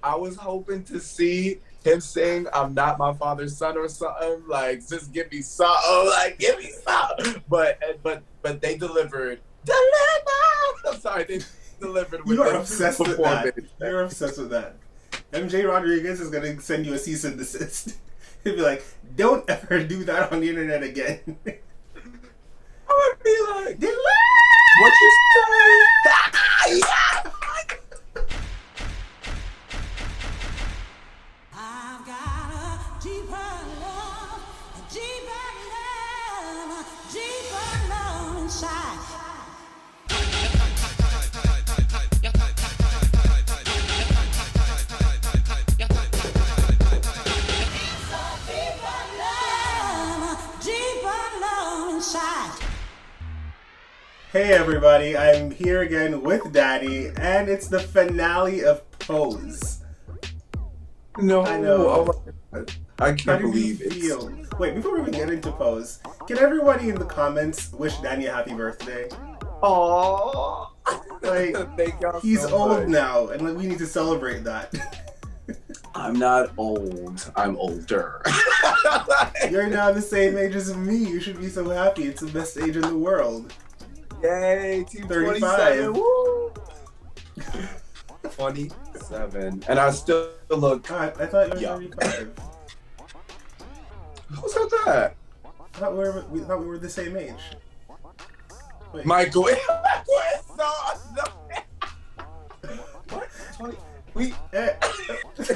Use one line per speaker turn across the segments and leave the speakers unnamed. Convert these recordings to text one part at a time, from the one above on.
I was hoping to see him sing "I'm Not My Father's Son" or something, like just give me something, like give me something. But they delivered. I'm sorry, they delivered
You
with
are
the
obsessed with that.
performance.
You're obsessed with that. MJ Rodriguez is gonna send you a cease and desist. He'll be like, "Don't ever do that on the internet again."
I would be like, what you say? Yeah.
I've got a deeper love inside. Deeper love inside.
Hey everybody, I'm here again with Daddy, and it's the finale of Pose.
No,
I know.
oh my God. I
How
can't
do you
believe it.
feel? Wait, before we even get into Pose, can everybody in the comments wish Danny a happy birthday?
Aww.
Like,
Thank y'all
he's
so
old
much.
now, and like, we need to celebrate that.
I'm not old. I'm older.
You're now the same age as me. You should be so happy. It's the best age in the world.
Yay, Team
35.
27. Woo! 27. And I still look.
God, I thought you were
young.
35.
Who said that?
I thought we thought we were the same age. Wait.
Michael. Michael is so. What? 20? We.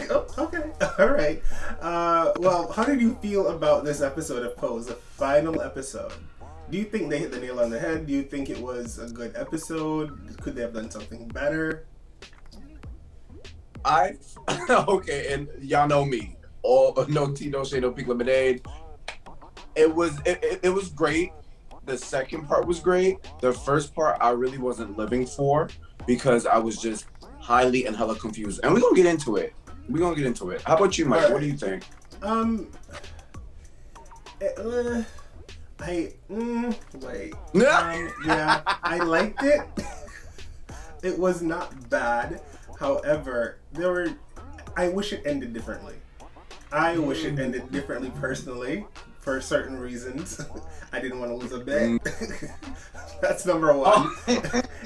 Oh, okay. All right. Well, how did you feel about this episode of Pose, the final episode? Do you think they hit the nail on the head? Do you think it was a good episode? Could they have done something better?
Okay, and y'all know me. All no tea, no shade, no pink lemonade. It was great. The second part was great. The first part I really wasn't living for because I was just highly and hella confused. And we're gonna get into it. How about you, Mike?
Right.
What do you think?
Wait. Yeah, I liked it. It was not bad. However, I wish it ended differently. I wish it ended differently personally, for certain reasons. I didn't want to lose a bet. That's number one.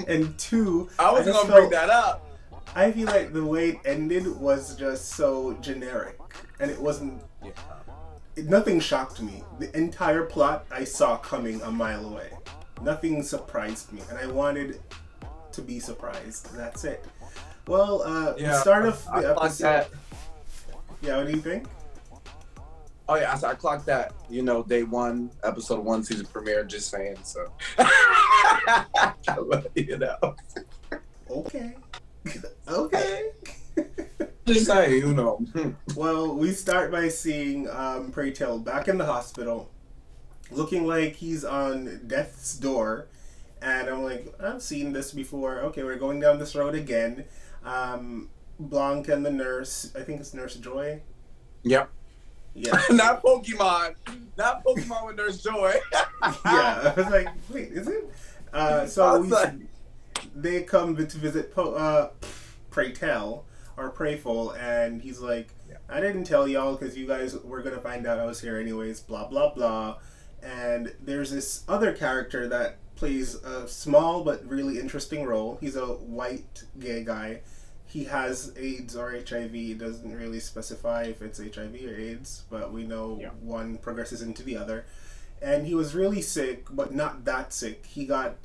And two,
I was gonna bring that up.
I feel like the way it ended was just so generic, and it wasn't.
Yeah.
Nothing shocked me. The entire plot I saw coming a mile away. Nothing surprised me, and I wanted to be surprised. That's it. Well, the start of the episode. Yeah, what do you think?
Oh yeah, I clocked that. You know, day one, episode 1, season premiere. Just saying. So, you know.
Okay. Okay.
Just saying, you know.
Well, we start by seeing Pray Tell back in the hospital, looking like he's on death's door. And I'm like, I've seen this before. Okay, we're going down this road again. Blanca and the nurse, I think it's Nurse Joy.
Yep.
Yeah.
Not Pokemon. Not Pokemon with Nurse Joy.
Yeah. I was like, wait, is it? They come to visit Pray Tell, or Prayful, and he's like, I didn't tell y'all because you guys were going to find out I was here anyways, blah, blah, blah. And there's this other character that plays a small but really interesting role. He's a white gay guy. He has AIDS or HIV. It doesn't really specify if it's HIV or AIDS, but we know one progresses into the other. And he was really sick, but not that sick. He got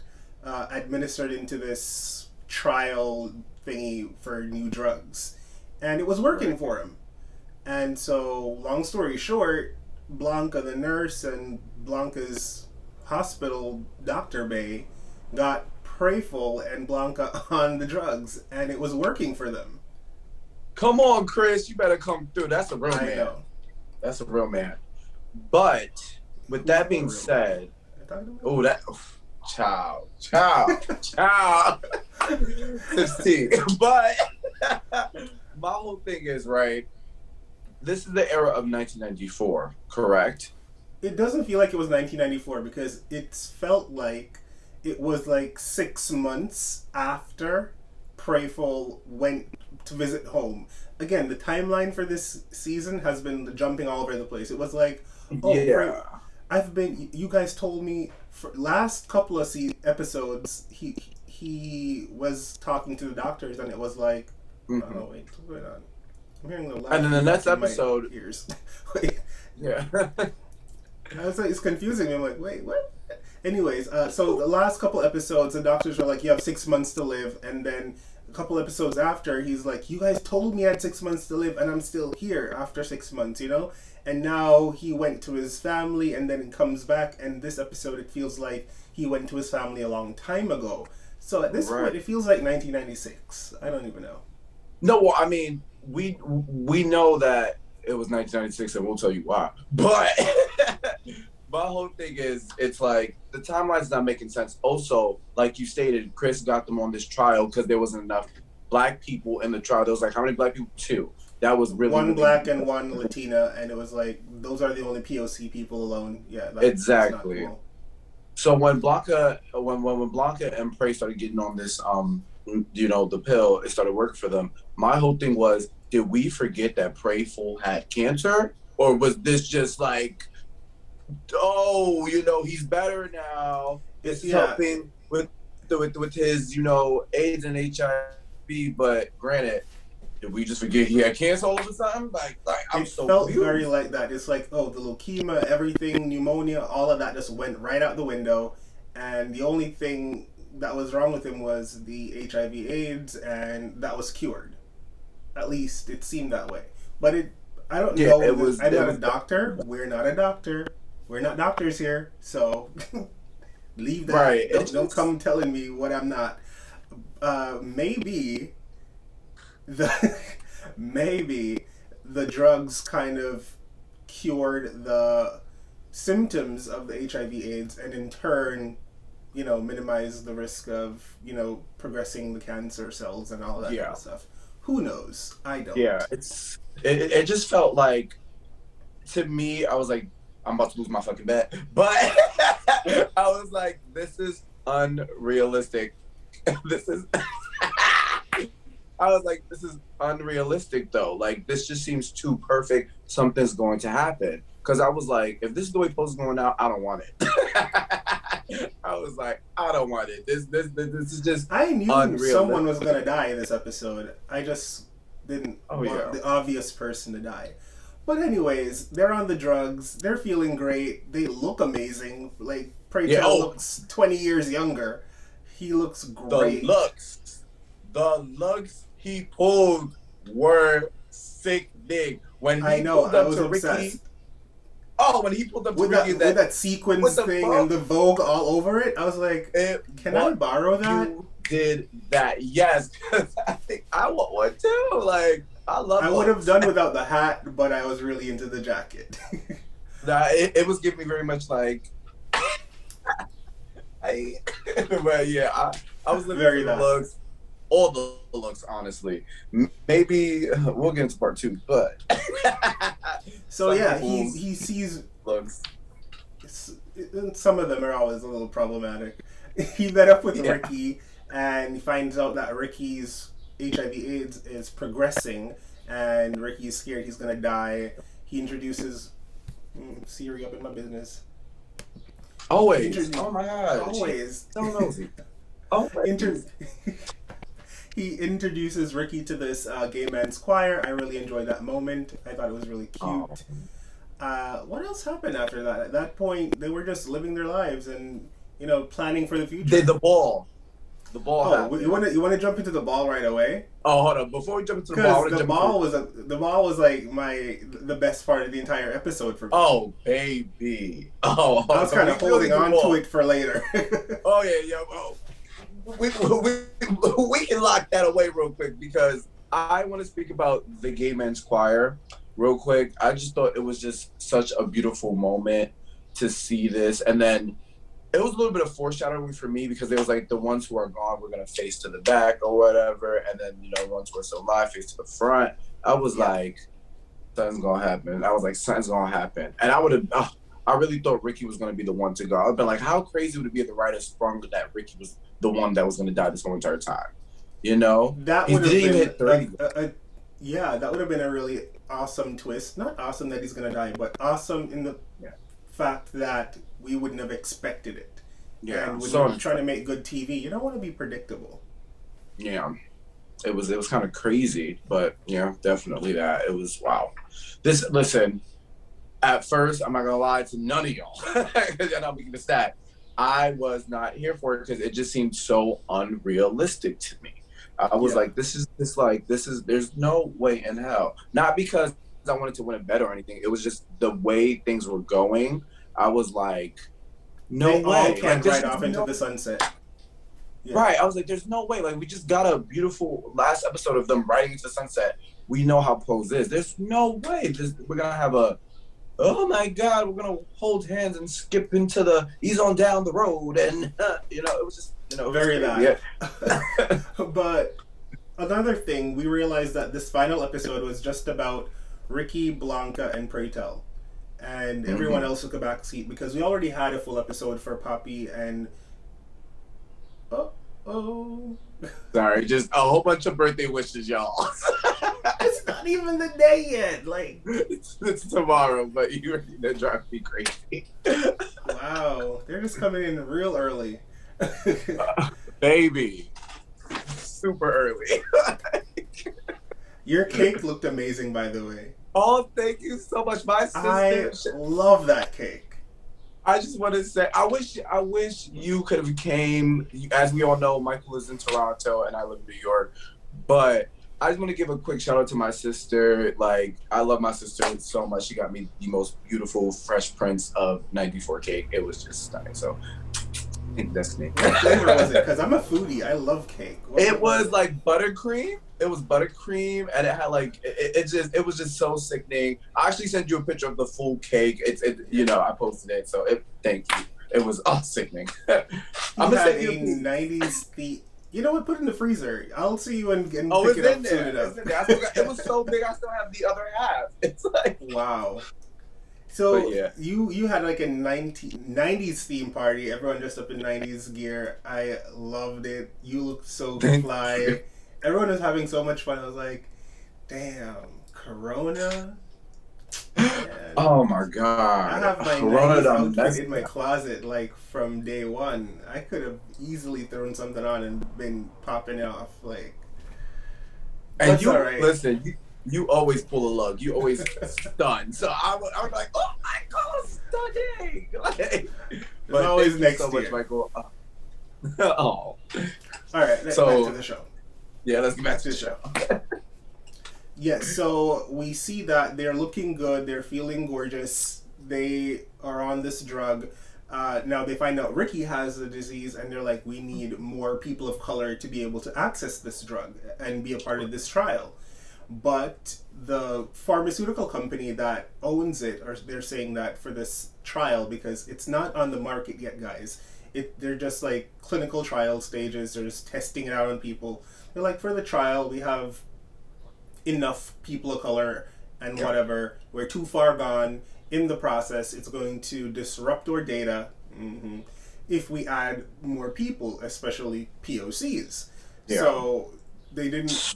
administered into this trial thingy for new drugs. And it was working for him. And so, long story short, Blanca, the nurse, and Blanca's hospital doctor bae got Prayful and Blanca on the drugs, and it was working for them.
Come on, Chris, you better come through. That's a real
I
man.
know.
That's a real man. But with that being said, child. 16. But my whole thing is, right, this is the era of 1994, correct?
It doesn't feel like it was 1994 because it felt like it was like 6 months after Prayful went to visit home. Again, the timeline for this season has been jumping all over the place. It was like, oh,
Yeah.
you guys told me for last couple of episodes, he was talking to the doctors, and it was like, oh, wait, what's going on? I'm hearing the
And then the next episode,
ears. Wait.
Yeah.
I was like, it's confusing. I'm like, wait, what? Anyways, so the last couple episodes, the doctors were like, you have 6 months to live, and then a couple episodes after, he's like, you guys told me I had 6 months to live, and I'm still here after 6 months, you know? And now he went to his family, and then comes back, and this episode, it feels like he went to his family a long time ago. So at this point, it feels like 1996. I don't even know.
No, well, I mean, we know that it was 1996, and we'll tell you why. But my whole thing is, it's like, the timeline's not making sense. Also, like you stated, Chris got them on this trial because there wasn't enough black people in the trial. There was like, how many black people? 2. That was really
one black and one Latina, and it was like, those are the only POC people alone. Yeah,
exactly.
Cool.
So when Blanca and Pray started getting on this, you know, the pill, it started working for them. My whole thing was, did we forget that Prayful had cancer, or was this just like, oh, you know, he's better now. It's helping with his, you know, AIDS and HIV. But granted, did we just forget he had cancer all of a sudden? Like I'm
it
so
felt
confused.
very like that. It's like, oh, the leukemia, everything, pneumonia, all of that just went right out the window, and the only thing that was wrong with him was the HIV/AIDS, and that was cured. At least it seemed that way. But I don't know. I'm not a doctor. We're not a doctor. We're not doctors here, so leave that.
Right.
Don't come telling me what I'm not. Maybe the drugs kind of cured the symptoms of the HIV/AIDS, and in turn, you know, minimize the risk of, you know, progressing the cancer cells and all that kind of stuff. Who knows? I don't.
Yeah, it just felt like, to me, I was like, I'm about to lose my fucking bet. But I was like, this is unrealistic. This is unrealistic though. Like, this just seems too perfect. Something's going to happen. Because I was like, if this is the way post is going out, I don't want it. I was like, I don't want it. This is just
I knew
unrealistic.
Someone was gonna die in this episode. I just didn't want the obvious person to die. But anyways, they're on the drugs. They're feeling great. They look amazing. Like, Pray looks 20 years younger. He looks great.
The looks he pulled were sickening. When he pulled up to Rickey. Oh, when he pulled up to Rickey,
with that sequence thing and the Vogue all over it, I was like, can I borrow that?
You did that, yes. I think I want one too. Like, I
would have done without the hat, but I was really into the jacket.
It was giving me very much like, but yeah, I was looking for the looks, all the looks, honestly. Maybe we'll get into part 2, but
so yeah, he sees looks. Some of them are always a little problematic. He met up with Rickey, and he finds out that Rickey's HIV/AIDS is progressing, and Rickey's scared he's gonna die. He introduces Siri up in my business.
Always. Oh my god.
Always.
So nosy. Always.
He introduces Rickey to this gay man's choir. I really enjoyed that moment. I thought it was really cute. What else happened after that? At that point, they were just living their lives and, you know, planning for the future.
The ball. The ball.
Oh, you want to jump into the ball right away?
Oh, hold on. Before we jump into the ball,
the ball was like the best part of the entire episode for me.
Oh, baby. Oh,
I was kind of holding on to it for later.
Oh yeah. Oh. We can lock that away real quick because I want to speak about the gay men's choir real quick. I just thought it was just such a beautiful moment to see this, and then it was a little bit of foreshadowing for me because it was like the ones who are gone we're gonna face to the back or whatever, and then, you know, the ones who are still alive face to the front. I was like, something's gonna happen. I was like, something's gonna happen, and I really thought Rickey was gonna be the one to go. I've been like, how crazy would it be if the writer sprung that Rickey was the one that was gonna die this whole entire time? You know,
That
he
would have
didn't even
been
hit 30.
yeah, that would have been a really awesome twist. Not awesome that he's gonna die, but awesome in the
Yeah.
fact that we wouldn't have expected it.
Yeah,
And when
so
you're trying to make good TV, you don't want to be predictable.
yeah, it was kind of crazy, but yeah, definitely that. It was wow. Listen, at first, I'm not gonna lie to none of y'all, because y'all know we can just that. I was not here for it because it just seemed so unrealistic to me. I was
Yeah.
like, there's no way in hell. Not because I wanted to win a bet or anything. It was just the way things were going. I was like, no
They all
way. Like,
can't
this
ride
is
off into
no
the sunset. Yeah.
right. I was like, there's no way. Like, we just got a beautiful last episode of them riding into the sunset. We know how Pose is. There's no way we're gonna have a, oh my God, we're gonna hold hands and skip into the ease on down the road, and you know, it was just, you know, it was
Very
crazy.
that. But another thing, we realized that this final episode was just about Rickey, Blanca, and Pray Tell. And everyone else took a back seat because we already had a full episode for Poppy and oh,
Sorry, just a whole bunch of birthday wishes, y'all.
it's not even the day yet. Like,
it's tomorrow, but they're driving me crazy.
wow, they're just coming in real early.
Baby, super early.
Your cake looked amazing, by the way.
Oh, thank you so much, my
I
sister.
love that cake.
I just want to say, I wish you could have came. As we all know, Michael is in Toronto and I live in New York. But I just want to give a quick shout out to my sister. Like, I love my sister so much. She got me the most beautiful Fresh Prince of '94 cake. It was just stunning. So, I think that's me.
What flavor was it? Because I'm a foodie. I love cake.
It was like buttercream. It was buttercream, and it had like it was just so sickening. I actually sent you a picture of the full cake. I posted it. So thank you. It was sickening. I'm gonna
had
send you
a 90s theme. You know what? Put it in the freezer. I'll see you and pick
it's
it up
in
soon
there.
enough.
It's in there. It was so big. I still have the other half. It's like
Wow. So
But yeah.
you had like a 90s theme party. Everyone dressed up in 90s gear. I loved it. You looked so
Thank
fly.
you.
Everyone was having so much fun. I was like, damn, Corona? Man.
oh my god.
I have my
Corona
90s
done
outfit
messed
in my
up.
closet like from day one. I could have easily thrown something on and been popping off like.
And
That's
you
all right.
listen. You always pull a lug. You always stun. So I was like, oh my god, stunning. Like, but
always
thank
next
you so much,
year.
Michael. oh.
All right, back
So-
to the show.
Yeah, let's get back to the show.
Yes, so we see that they're looking good, they're feeling gorgeous, they are on this drug. Now they find out Rickey has the disease and they're like, we need more people of color to be able to access this drug and be a part of this trial. But the pharmaceutical company that owns it, or they're saying that for this trial, because it's not on the market yet, guys. They're just like clinical trial stages, they're just testing it out on people. They're like, for the trial, we have enough people of color and whatever. We're too far gone in the process. It's going to disrupt our data if we add more people, especially POCs.
Yeah.
So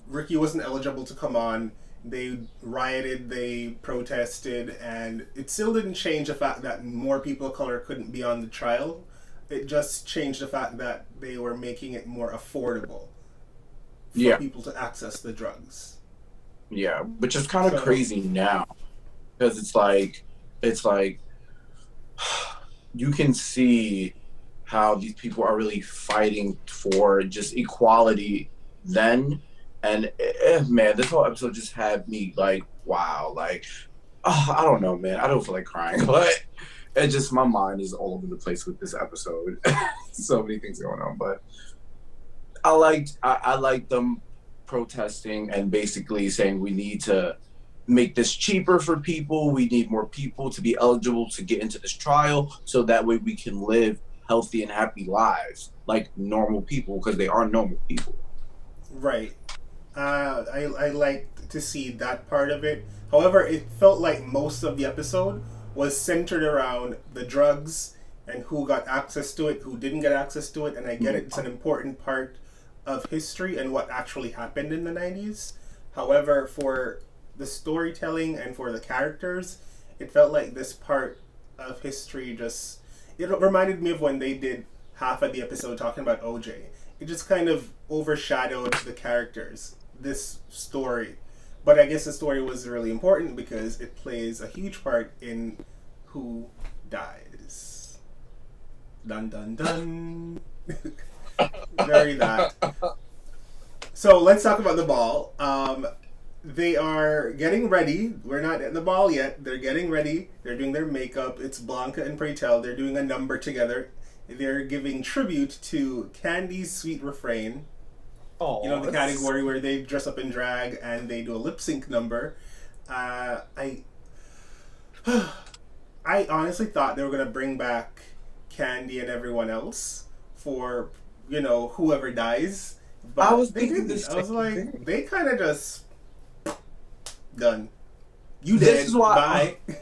Rickey wasn't eligible to come on. They rioted, they protested, and it still didn't change the fact that more people of color couldn't be on the trial. It just changed the fact that they were making it more affordable for people to access the drugs.
Yeah, which is kind of
So-
crazy now, because it's like you can see how these people are really fighting for just equality then, and man, this whole episode just had me like, wow, like, I don't know, man, I don't feel like crying, but it just, my mind is all over the place with this episode. So many things going on, but I liked them protesting and basically saying we need to make this cheaper for people. We need more people to be eligible to get into this trial, so that way we can live healthy and happy lives like normal people, because they are normal people.
Right. I like to see that part of it. However, it felt like most of the episode was centered around the drugs and who got access to it, who didn't get access to it. And I get it, it's an important part of history and what actually happened in the 90s. However, for the storytelling and for the characters, it felt like this part of history just... It reminded me of when they did half of the episode talking about OJ. It just kind of overshadowed the characters, this story. But I guess the story was really important because it plays a huge part in who dies. Dun dun dun. Very that. So let's talk about the ball. They are getting ready. We're not at the ball yet. They're getting ready. They're doing their makeup. It's Blanca and Pray Tell. They're doing a number together. They're giving tribute to Candy's Sweet Refrain.
Oh,
You know, the category where they dress up in drag and they do a lip sync number. I honestly thought they were going to bring back Candy and everyone else for, you know, whoever dies. But
I was
they
thinking
didn't.
this
I was
same
like,
thing.
they kind of just... Done. You
This
did.
is why
Bye.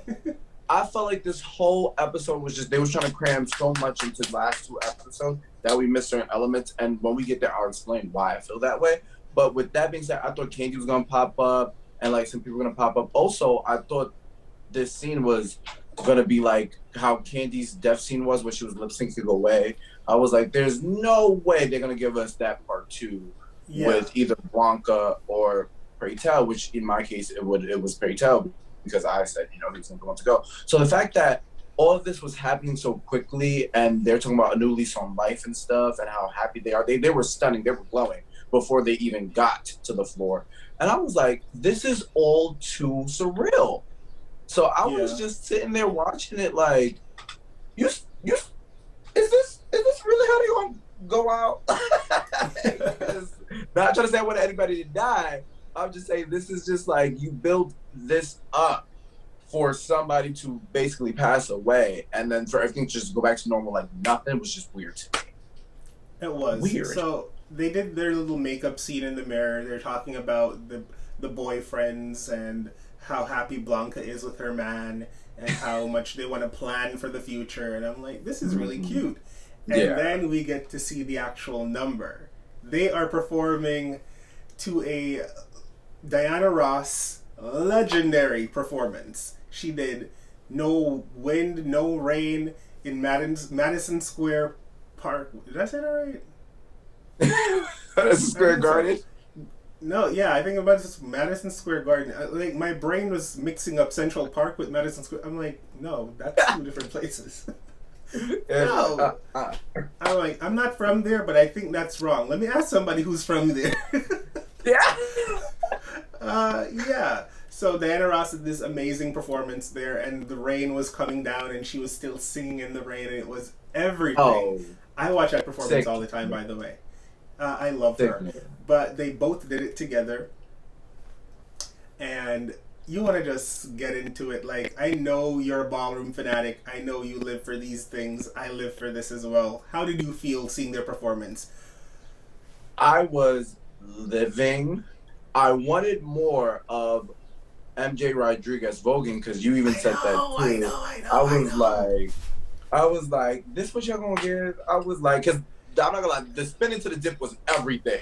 I felt like this whole episode was just, they was trying to cram so much into the last 2 episodes that we missed certain elements. And when we get there, I'll explain why I feel that way. But with that being said, I thought Candy was going to pop up and like some people were going to pop up. Also, I thought this scene was going to be like how Candy's death scene was when she was lip syncing away. I was like, there's no way they're going to give us that part 2 with either Blanca or Pray Tell, which in my case, it was Pray Tell because I said, you know, he was going to want to go. So the fact that all of this was happening so quickly and they're talking about a new lease on life and stuff and how happy they are, they were stunning, they were glowing before they even got to the floor. And I was like, this is all too surreal. So I was just sitting there watching it like, is this really how they gonna go out? Not trying to say I want anybody to die. I'm just saying this is just like you build this up for somebody to basically pass away, and then for everything to just go back to normal like nothing was just weird to me.
It was
weird.
So they did their little makeup scene in the mirror. They're talking about the boyfriends and how happy Blanca is with her man and how much they want to plan for the future. And I'm like, this is really cute. And then we get to see the actual number. They are performing to a Diana Ross legendary performance. She did No Wind, No Rain in Madison Square Park. Did I say that right?
Madison Square Garden?
No, yeah, I think about this Madison Square Garden. Like, my brain was mixing up Central Park with Madison Square. I'm like, no, that's 2 different places. No. I'm like, I'm not from there, but I think that's wrong. Let me ask somebody who's from there. Yeah. So Diana Ross did this amazing performance there, and the rain was coming down, and she was still singing in the rain, and it was everything.
Oh,
I watch that performance
sick.
all the time, by the way. I love
Sick,
her.
man.
But they both did it together, and you want to just get into it. Like, I know you're a ballroom fanatic. I know you live for these things. I live for this as well. How did you feel seeing their performance?
I was living. I wanted more of MJ Rodriguez voguing because you even said that too.
I know.
I was like, this what y'all gonna give? I was like, because I'm not gonna lie, the spinning to the dip was everything.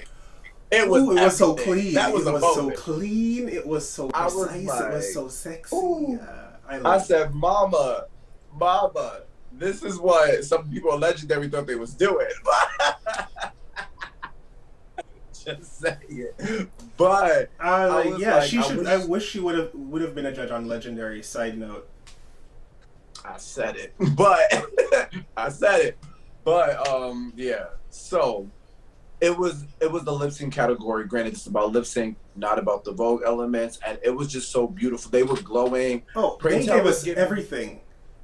It was
so clean.
That was
it
a
was
moment.
so clean. It was so
I was
precise.
like,
it was so sexy.
I said, Mama, this is what some people at Legendary thought they was doing. Just saying it. But
I wish she would have been a judge on Legendary. Side note.
I said it. But yeah. So it was the lip sync category. Granted, it's about lip sync, not about the Vogue elements, and it was just so beautiful. They were glowing.
Oh, they gave us everything.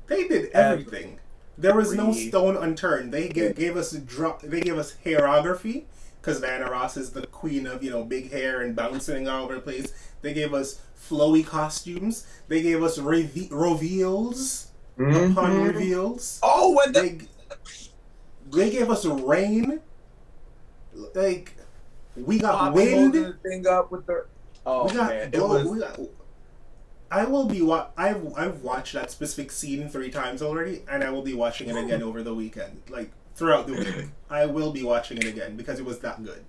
They did everything. There was no stone unturned. They gave us hairography, because Diana Ross is the queen of, big hair and bouncing all over the place. They gave us flowy costumes. They gave us reveals upon reveals.
Oh, when
they gave us rain. Like, we got
Bobby
wind.
holding the thing up with the. Oh man, it was.
I've watched that specific scene 3 times already, and I will be watching it again over the weekend, like throughout the week. I will be watching it again because it was that good.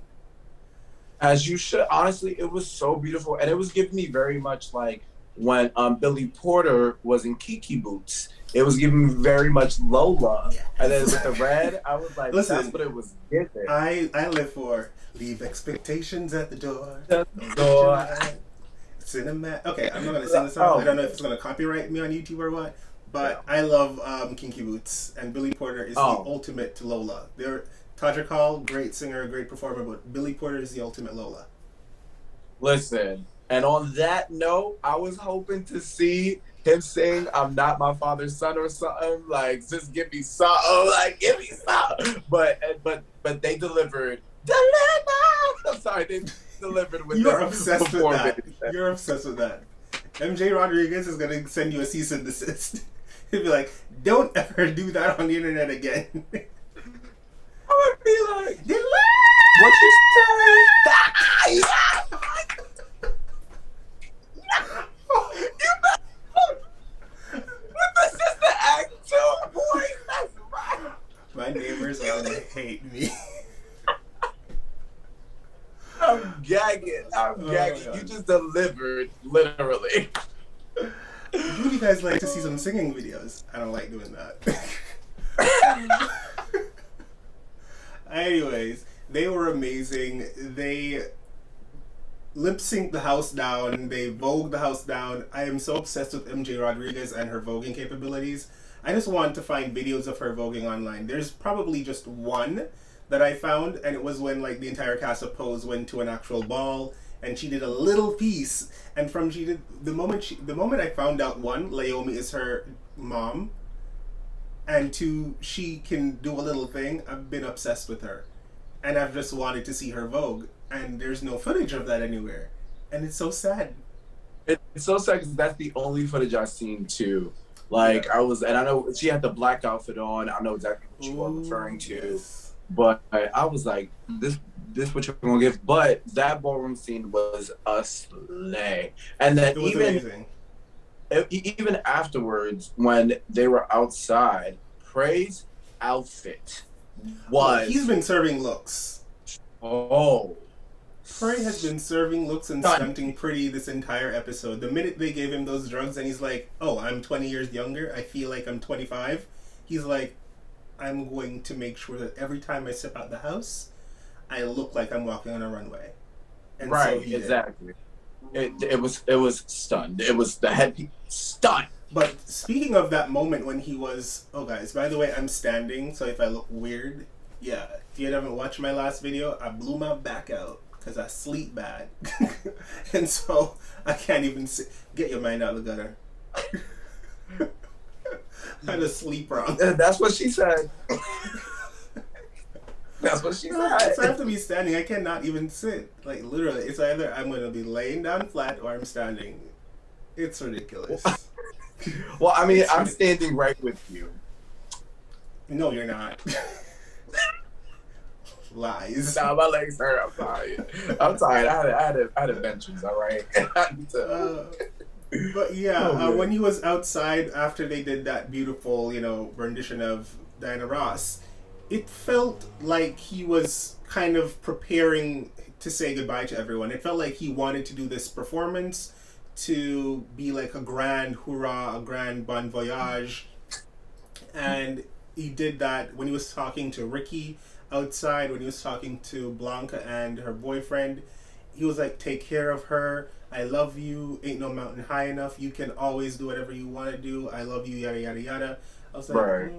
As you should. Honestly, it was so beautiful, and it was giving me very much like when Billy Porter was in Kiki Boots. It was giving me very much Lola, and then with the red, I was like,
Listen,
that's what it was giving.
I live for leave expectations at the door. Cinema. Okay, I'm not gonna sing the song. I don't know if it's gonna copyright me on YouTube or what. But I love Kinky Boots, and Billy Porter is the ultimate to Lola. Todrick Hall, great singer, great performer, but Billy Porter is the ultimate Lola.
Listen, and on that note, I was hoping to see him sing "I'm Not My Father's Son" or something, like just give me something, like give me something. But they delivered. I'm sorry, they delivered with.
You're obsessed with that. You're obsessed with that. MJ Rodriguez is gonna send you a cease and desist. He'll be like, "Don't ever do that on the internet again."
I would be like, "What you say?" This is the act 2 voice. That's right.
My neighbors are gonna hate me.
I'm gagging. You just delivered, literally.
Do you guys like to see some singing videos? I don't like doing that. Anyways, they were amazing. They lip synced the house down. They vogued the house down. I am so obsessed with MJ Rodriguez and her voguing capabilities. I just want to find videos of her voguing online. There's probably just one that I found, and it was when like the entire cast of Pose went to an actual ball, and she did a little piece. And the moment I found out, one, Laomi is her mom, and two, she can do a little thing. I've been obsessed with her, and I've just wanted to see her vogue, and there's no footage of that anywhere, and it's so sad.
It's so sad because that's the only footage I've seen too. Like I know she had the black outfit on. I know exactly what you are referring to. Yes. But I was like, this what you're gonna give. But that ballroom scene was a slay. And then even afterwards, when they were outside, Pray's outfit was.
He's been serving looks.
Oh.
Pray has been serving looks and stunting pretty this entire episode. The minute they gave him those drugs and he's like, "Oh, I'm 20 years younger. I feel like I'm 25." He's like, "I'm going to make sure that every time I step out the house, I look like I'm walking on a runway." And
right,
so
exactly. It was stunned. It was the head stunned.
But speaking of that moment when he was, oh guys, by the way, I'm standing, so if I look weird, yeah. If you haven't watched my last video, I blew my back out because I sleep bad, and so I can't even get your mind out of the gutter. I just sleep wrong.
That's what she said. That's what she said.
So I have to be standing. I cannot even sit. Like literally, it's either I'm going to be laying down flat or I'm standing. It's ridiculous.
Well, I mean, I'm standing right with you.
No, you're not. Lies.
Nah, my legs hurt. I'm tired. I had adventures. All right.
But yeah, when he was outside after they did that beautiful, rendition of Diana Ross, it felt like he was kind of preparing to say goodbye to everyone. It felt like he wanted to do this performance to be like a grand hurrah, a grand bon voyage. And he did that when he was talking to Rickey outside, when he was talking to Blanca and her boyfriend. He was like, "Take care of her. I love you. Ain't no mountain high enough. You can always do whatever you want to do. I love you, yada, yada, yada." I was like,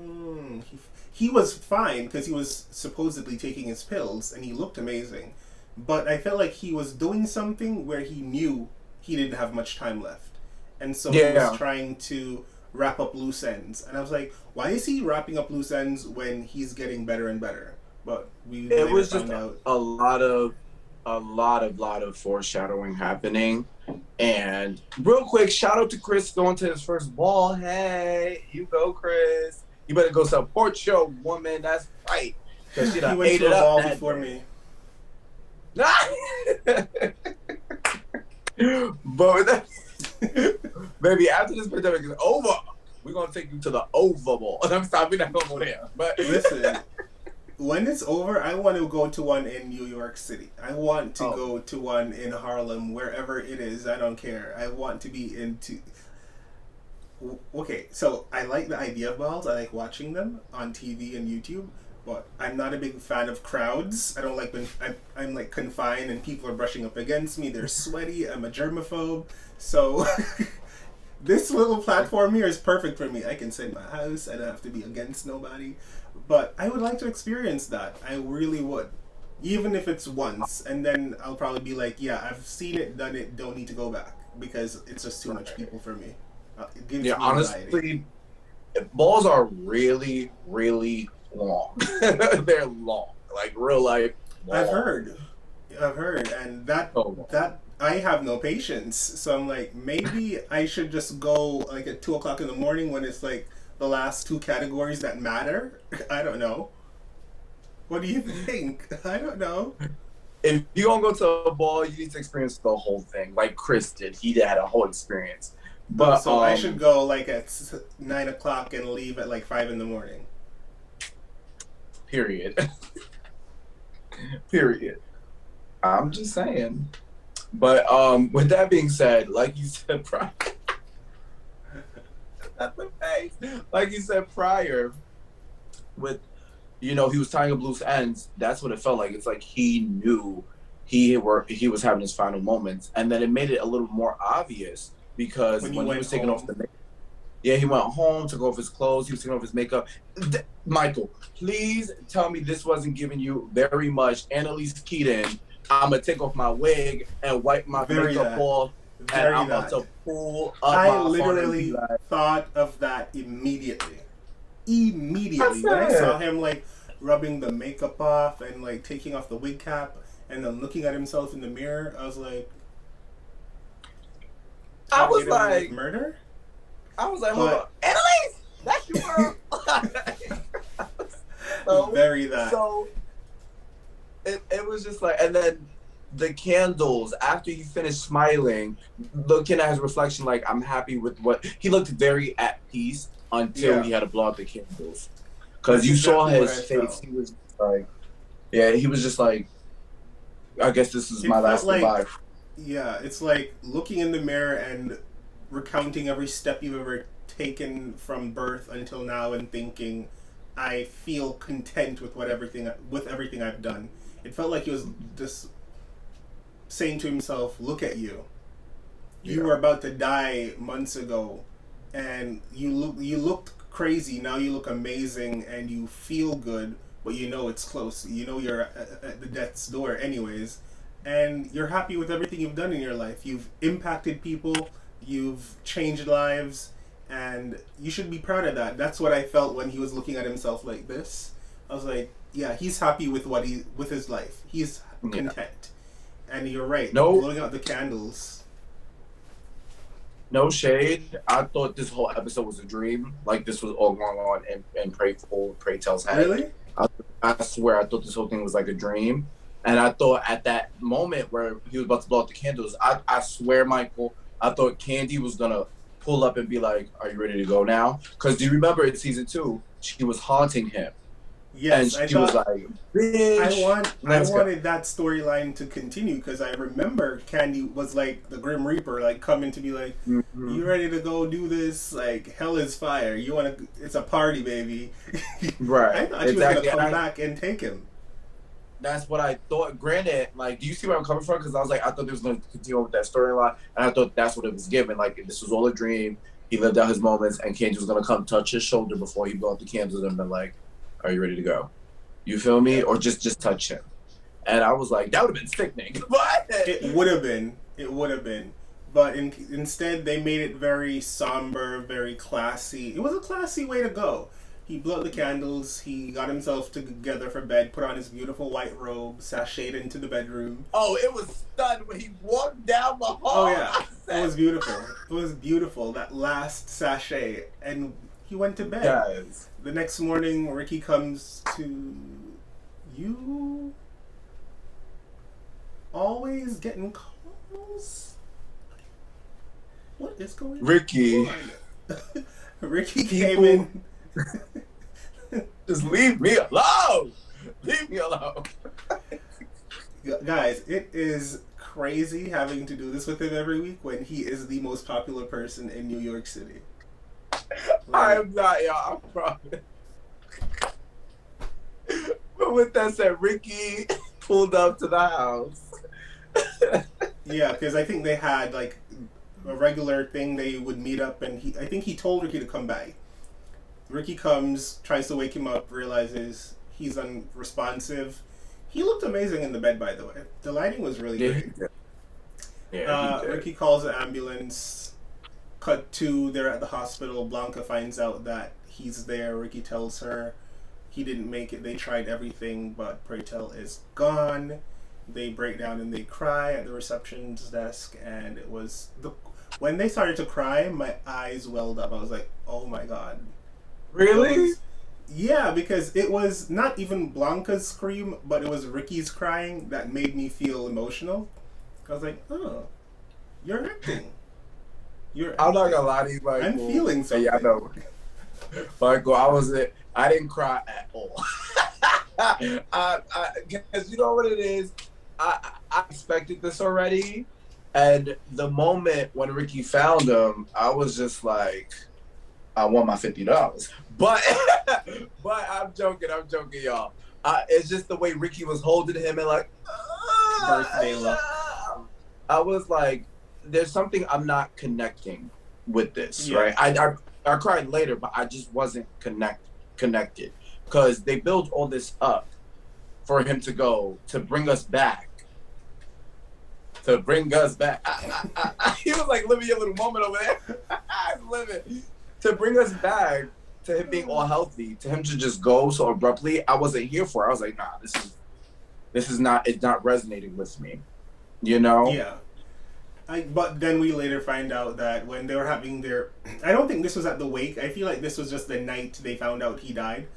He was fine because he was supposedly taking his pills and he looked amazing. But I felt like he was doing something where he knew he didn't have much time left. And so he was trying to wrap up loose ends. And I was like, why is he wrapping up loose ends when he's getting better and better? But
it was just a lot of foreshadowing happening. And real quick, shout out to Chris going to his first ball. Hey, you go, Chris. You better go support your woman. That's right. Because she done ate it up ball before me. But maybe after this pandemic is over, we're gonna take you to the Oval Ball. I'm sorry, we're not gonna go there. But
listen, when it's over, I want to go to one in New York City. I want to go to one in Harlem, wherever it is. I don't care. I want to be into. Okay, so I like the idea of balls. I like watching them on TV and YouTube, but I'm not a big fan of crowds. I don't like when I'm like confined and people are brushing up against me. They're sweaty. I'm a germaphobe. So this little platform here is perfect for me. I can sit in my house. I don't have to be against nobody. But I would like to experience that. I really would. Even if it's once. And then I'll probably be like, yeah, I've seen it, done it, don't need to go back. Because it's just too much people for me. It gives me anxiety.
Honestly, balls are really, really long. They're long. Like real life long.
I've heard. And that I have no patience. So I'm like, maybe I should just go like at 2 o'clock in the morning when it's like the last two categories that matter. I don't know. What do you think? I don't know.
If you're gonna go to a ball, you need to experience the whole thing. Like Chris did. He had a whole experience. But
so I should go like at 9 o'clock and leave at like 5 in the morning.
Period. Period. I'm just saying. But with that being said, like you said prior, like you said prior, with he was tying up loose ends. That's what it felt like. It's like he knew he was having his final moments, and then it made it a little more obvious because when he was taking off the makeup. Yeah, he went home, took off his clothes, he was taking off his makeup. Michael, please tell me this wasn't giving you very much Annalise Keaton. I'm gonna take off my wig and wipe my makeup off, and I'm about to pull up
I literally thought of that immediately. When I saw him like rubbing the makeup off and like taking off the wig cap and then looking at himself in the mirror, I was like, murder?
I was like, hold on, Annalise, that's you, girl. So it was just like, and then the candles after he finished smiling, looking at his reflection, like I'm happy with what he looked very at peace until he had to blow out the candles, because you saw his face. He was like, he was just like, I guess this is my last goodbye.
Yeah, it's like looking in the mirror and recounting every step you've ever taken from birth until now and thinking, I feel content with everything I've done. It felt like he was just saying to himself, look at you. You were about to die months ago and you looked crazy. Now you look amazing and you feel good, but you know it's close. You know you're at the death's door anyways. And you're happy with everything you've done in your life. You've impacted people. You've changed lives. And you should be proud of that. That's what I felt when he was looking at himself like this. I was like, yeah, he's happy with with his life. He's content. And you're right. Blowing out the candles.
No shade. I thought this whole episode was a dream. Like this was all going on in Pray Tell's head.
Really?
I swear I thought this whole thing was like a dream. And I thought at that moment where he was about to blow out the candles, I swear, Michael, I thought Candy was going to pull up and be like, are you ready to go now? Because do you remember in season 2, she was haunting him.
Yes,
and she was like, bitch.
I wanted that storyline to continue because I remember Candy was like the Grim Reaper, like coming to be like, you ready to go do this? Like, hell is fire. You want to, it's a party, baby.
Right.
I thought she was going to come back and take him.
That's what I thought. Granted, like, do you see where I'm coming from? Because I was like, I thought they was going to continue with that storyline, and I thought that's what it was given. Like, this was all a dream. He lived out his moments, and Candy was going to come touch his shoulder before he blew out the candles and been like, are you ready to go? You feel me? Or just touch him. And I was like, that would have been sickening. What?
It would have been. But instead, they made it very somber, very classy. It was a classy way to go. He blew out the candles. He got himself together for bed, put on his beautiful white robe, sashayed into the bedroom.
Oh, it was stunned when he walked down the hall.
Oh, yeah. It was beautiful. It was beautiful, that last sachet. And he went to bed.
Yes.
The next morning, Rickey comes to you. Always getting calls? What is going on?
Rickey.
Rickey came in.
Just leave me alone. Leave me alone.
Guys, it is crazy having to do this with him every week when he is the most popular person in New York City.
I am not, y'all. I promise. But with that said, Rickey pulled up to the house.
Yeah, because I think they had like a regular thing. They would meet up, and I think he told Rickey to come by. Rickey comes, tries to wake him up, realizes he's unresponsive. He looked amazing in the bed, by the way. The lighting was really great.
Yeah,
Rickey calls the ambulance. Cut to, they're at the hospital. Blanca finds out that he's there. Rickey tells her he didn't make it. They tried everything, but Pray Tell is gone. They break down and they cry at the reception's desk, and it was when they started to cry, my eyes welled up. I was like, "Oh my god!"
Really?
Yeah, because it was not even Blanca's scream, but it was Rickey's crying that made me feel emotional. I was like, "Oh, you're acting.
I'm not gonna lie to you, Michael.
I'm feeling something."
Yeah, I know. Michael, I didn't cry at all. Because you know what it is? I expected this already, and the moment when Rickey found him, I was just like, I want my $50. But but I'm joking, y'all. It's just the way Rickey was holding him and like
Birthday look.
I was like, there's something I'm not connecting with this,
Yeah.
right? I cried later, but I just wasn't connected because they built all this up for him to go to bring us back. He was like living your little moment over there. Living to bring us back to him being all healthy, to him to just go so abruptly. I wasn't here for it. I was like, nah, this is not. It's not resonating with me. You know?
Yeah. But then we later find out that when they were having their... I don't think this was at the wake. I feel like this was just the night they found out he died.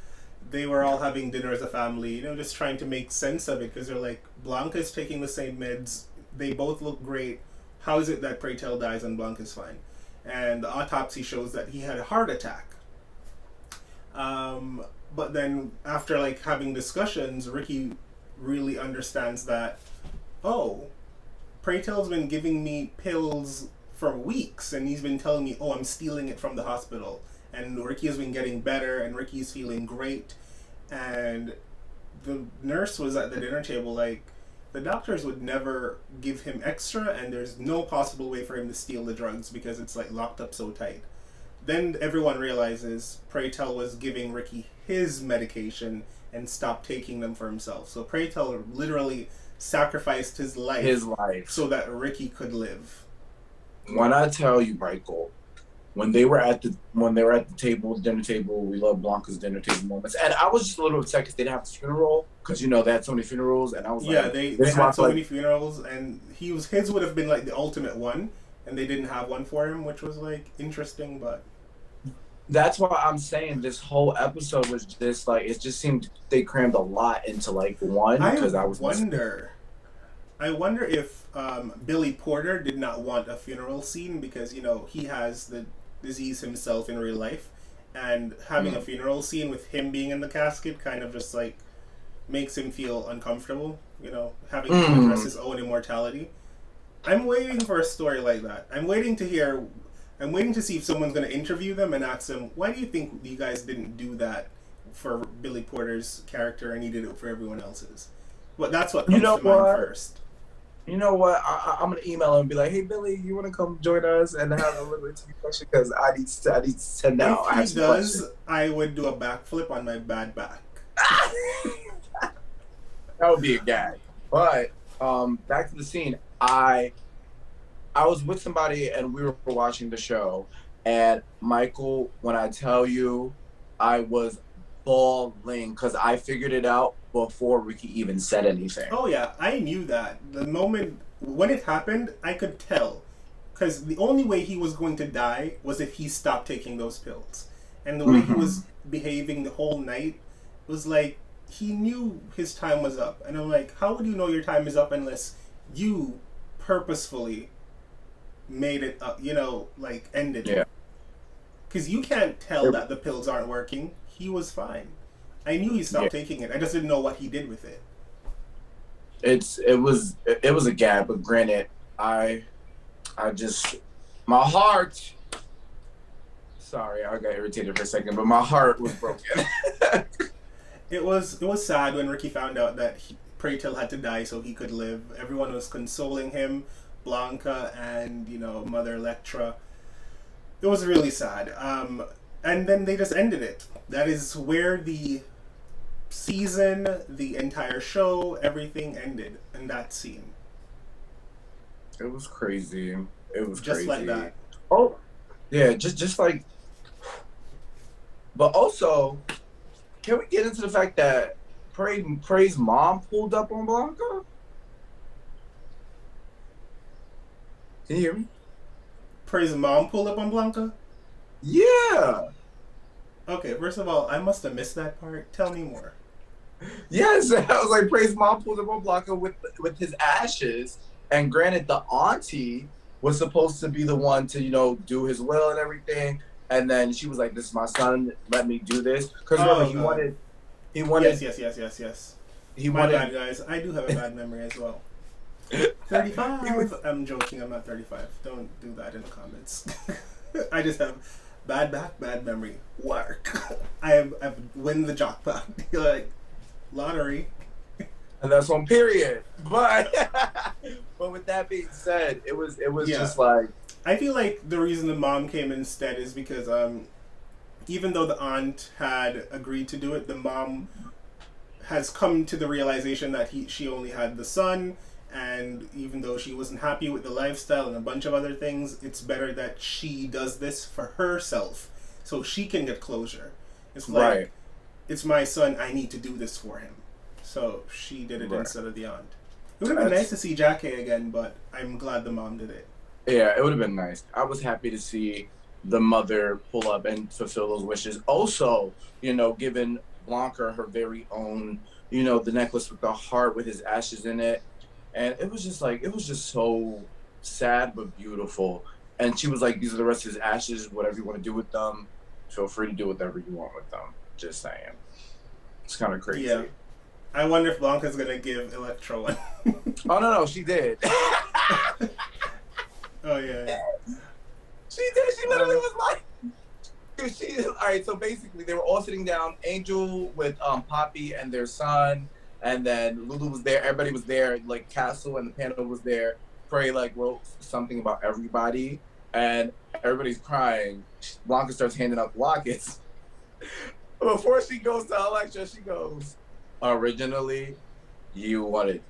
They were all having dinner as a family, you know, just trying to make sense of it. Because they're like, Blanca's taking the same meds. They both look great. How is it that Pray Tell dies and Blanca's fine? And the autopsy shows that he had a heart attack. But then after like having discussions, Rickey really understands that, oh... Pray Tell's been giving me pills for weeks, and he's been telling me, oh, I'm stealing it from the hospital. And Rickey has been getting better, and Rickey's feeling great. And the nurse was at the dinner table like, the doctors would never give him extra, and there's no possible way for him to steal the drugs because it's like locked up so tight. Then everyone realizes Pray Tell was giving Rickey his medication and stopped taking them for himself. So Pray Tell literally sacrificed his life so that Rickey could live.
When I tell you, Michael, when they were at the dinner table, we love Blanca's dinner table moments, and I was just a little upset because they didn't have this funeral because you know they had so many funerals, and I was like,
they had so many funerals, and his would have been like the ultimate one, and they didn't have one for him, which was like interesting, but.
That's why I'm saying this whole episode was just like, it just seemed they crammed a lot into like one. Because I
wonder if Billy Porter did not want a funeral scene because, you know, he has the disease himself in real life, and having a funeral scene with him being in the casket kind of just like makes him feel uncomfortable, you know, having to address his own immortality. I'm waiting for a story like that. I'm waiting to see if someone's going to interview them and ask them, why do you think you guys didn't do that for Billy Porter's character and he did it for everyone else's? But that's what comes to mind first.
You know what? I'm going to email him and be like, hey, Billy, you want to come join us and have a little interview question? Because I need to send out.
If he does, I would do a backflip on my bad back.
That would be a gag. But back to the scene. I was with somebody and we were watching the show, and Michael, when I tell you, I was bawling because I figured it out before Rickey even said anything.
Oh yeah, I knew that. The moment when it happened, I could tell, because the only way he was going to die was if he stopped taking those pills, and the way he was behaving the whole night was like he knew his time was up. And I'm like, how would you know your time is up unless you purposefully made it up, you know, like ended it? Because you can't tell that the pills aren't working. He was fine. I knew he stopped taking it. I just didn't know what he did with it.
It was a gag, but granted, I just my heart. Sorry, I got irritated for a second, but my heart was broken.
It was sad when Rickey found out that Pray Tell had to die so he could live. Everyone was consoling him, Blanca and Mother Electra. It was really sad. And then they just ended it. That is where the season, the entire show, everything ended in that scene.
It was crazy. It was
just
crazy.
like that.
Oh, yeah, just like. But also, can we get into the fact that Pray's mom pulled up on Blanca? Can you hear me?
Pray's mom pulled up on Blanca?
Yeah.
Okay, first of all, I must have missed that part. Tell me more.
Yes, I was like, Pray's mom pulled up on Blanca with his ashes, and granted, the auntie was supposed to be the one to do his will and everything, and then she was like, "This is my son. Let me do this." Because remember, he wanted.
Yes.
He
my
wanted.
bad, guys. I do have a bad memory as well. 35. I'm joking. I'm not 35. Don't do that in the comments. I just have bad back, bad memory. Work. I've win the jackpot. Like lottery.
And that's on period. But but with that being said, it was just like,
I feel like the reason the mom came instead is because even though the aunt had agreed to do it, the mom has come to the realization that she only had the son, and even though she wasn't happy with the lifestyle and a bunch of other things, it's better that she does this for herself so she can get closure. It's like,
right.
It's my son, I need to do this for him. So she did it instead of the aunt. It would have been nice to see Jackie again, but I'm glad the mom did it.
Yeah, it would have been nice. I was happy to see the mother pull up and fulfill those wishes. Also, giving Blanca her very own, the necklace with the heart with his ashes in it. And it was just so sad but beautiful. And she was like, these are the rest of his ashes, whatever you want to do with them, feel free to do whatever you want with them. Just saying. It's kind of crazy.
Yeah. I wonder if Blanca's going to give Electra one.
Oh, no, she did.
Oh, yeah.
She did. She literally was like, all right, so basically they were all sitting down, Angel with Poppy and their son, and then Lulu was there, everybody was there, like Castle and the panel was there. Pray wrote something about everybody, and everybody's crying. Blanca starts handing out lockets. Before she goes to Electra, she goes, originally, you wasn't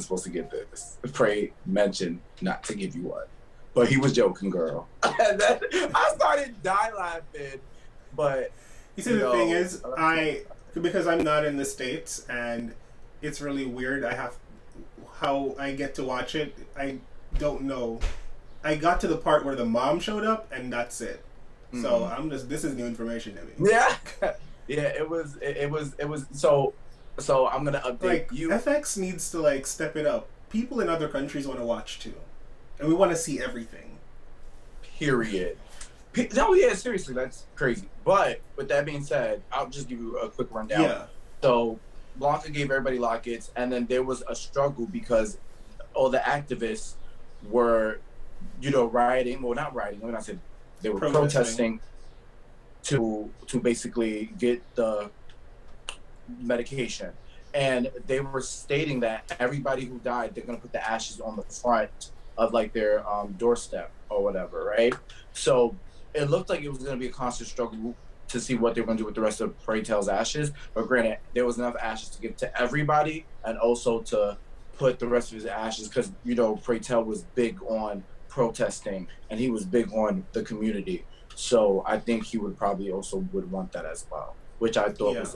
supposed to get this. Pray mentioned not to give you one. But he was joking, girl. And then I started dying laughing. But
you see, the thing is, because I'm not in the States and it's really weird, how I get to watch it, I don't know. I got to the part where the mom showed up and that's it. Mm-hmm. So this is new information to me.
Yeah. Yeah, it was so I'm gonna update you.
FX needs to step it up. People in other countries want to watch too. And we want to see everything.
Period. No, yeah, seriously, that's crazy. But with that being said, I'll just give you a quick rundown.
Yeah.
So Blanca gave everybody lockets, and then there was a struggle because all the activists were, rioting. Well, not rioting. When I said they were protesting to basically get the medication, and they were stating that everybody who died, they're gonna put the ashes on the front of their doorstep or whatever, right? So it looked like it was going to be a constant struggle to see what they were going to do with the rest of Pray Tell's ashes. But granted, there was enough ashes to give to everybody and also to put the rest of his ashes because, Pray Tell was big on protesting and he was big on the community. So I think he would probably also would want that as well, which I thought was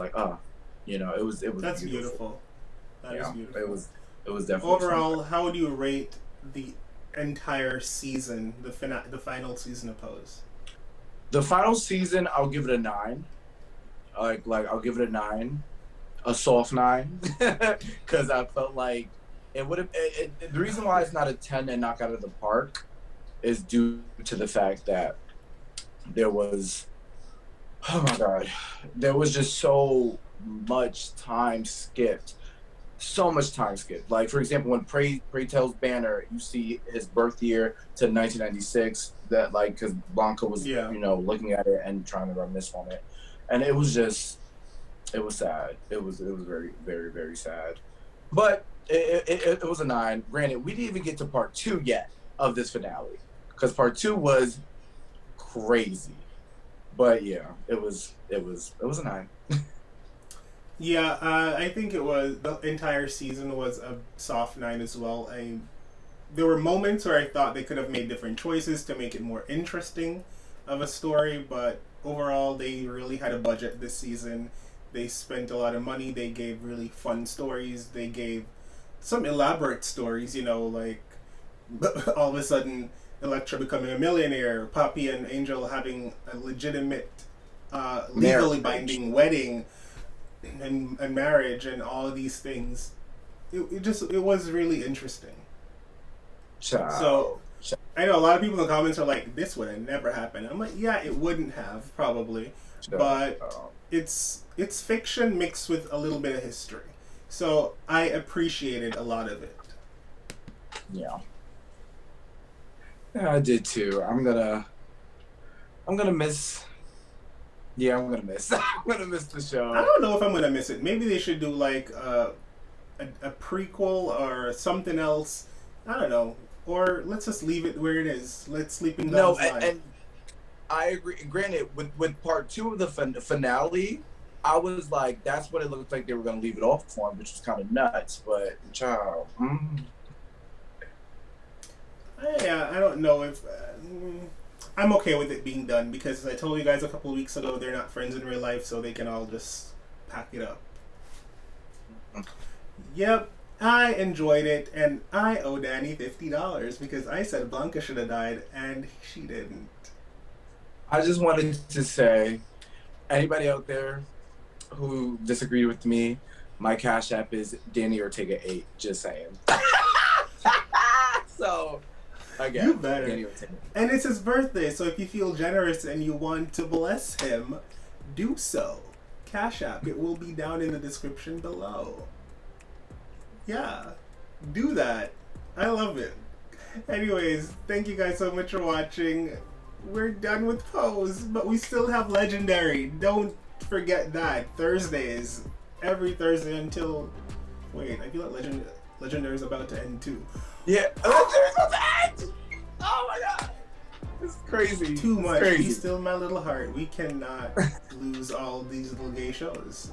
it was
That's beautiful. That is beautiful.
It was definitely
overall something. How would you rate the entire season, the final season of Pose?
The final season, I'll give it a 9. I'll give it a 9, a soft 9, because I felt like it would have. The reason why it's not a 10 and knock out of the park is due to the fact that there was Oh my God. There was just so much time skipped. So much time skipped. Like, for example, when Pray tells Banner, you see his birth year to 1996, that, like, because Blanca was,
Yeah.
looking at it and trying to reminisce from it. And it was just, it was sad. It was very, very, very sad. But it was a 9. Granted, we didn't even get to part 2 yet of this finale, because part 2 was crazy. But yeah, it was a 9.
Yeah, I think it was the entire season was a soft 9 as well. There were moments where I thought they could have made different choices to make it more interesting of a story, but overall they really had a budget this season. They spent a lot of money. They gave really fun stories. They gave some elaborate stories, like all of a sudden Elektra becoming a millionaire, Poppy and Angel having a legitimate, legally binding wedding and marriage and all of these things. It was really interesting. So I know a lot of people in the comments are like, this would have never happened. I'm like, yeah, it wouldn't have probably, but it's fiction mixed with a little bit of history. So I appreciated a lot of it.
Yeah, I did too. I'm gonna miss. Yeah, I'm gonna miss. I'm gonna miss the show.
I don't know if I'm gonna miss it. Maybe they should do like a prequel or something else. I don't know. Or let's just leave it where it is. Let's Sleeping Dogs live.
And I agree. Granted, with part 2 of the finale, I was like, that's what it looked like they were gonna leave it off on, which was kind of nuts. But child,
yeah, I don't know if I'm okay with it being done, because as I told you guys a couple of weeks ago, they're not friends in real life, so they can all just pack it up. Yep, I enjoyed it, and I owe Danny $50 because I said Blanca should have died, and she didn't.
I just wanted to say, anybody out there who disagreed with me, my Cash App is Danny Ortega 8. Just saying. So. Again,
you better. And it's his birthday, so if you feel generous and you want to bless him, do so. Cash App, it will be down in the description below. Yeah, do that. I love it. Anyways, thank you guys so much for watching. We're done with Pose, but we still have Legendary. Don't forget that. Thursdays. Every Thursday until... Wait, I feel like Legendary is about to end too.
Yeah, Legendary's about to end! Oh my God! It's crazy.
Too much.
Crazy.
He's still my little heart. We cannot lose all these little gay shows.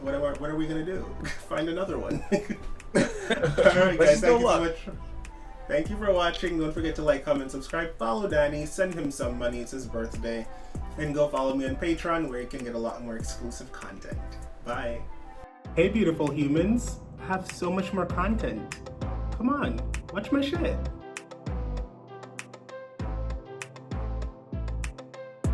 What are we gonna do? Find another one. Alright guys, thank you so much. Thank you for watching. Don't forget to like, comment, subscribe, follow Danny, send him some money, it's his birthday, and go follow me on Patreon where you can get a lot more exclusive content. Bye. Hey beautiful humans, I have so much more content. Come on, watch my shit.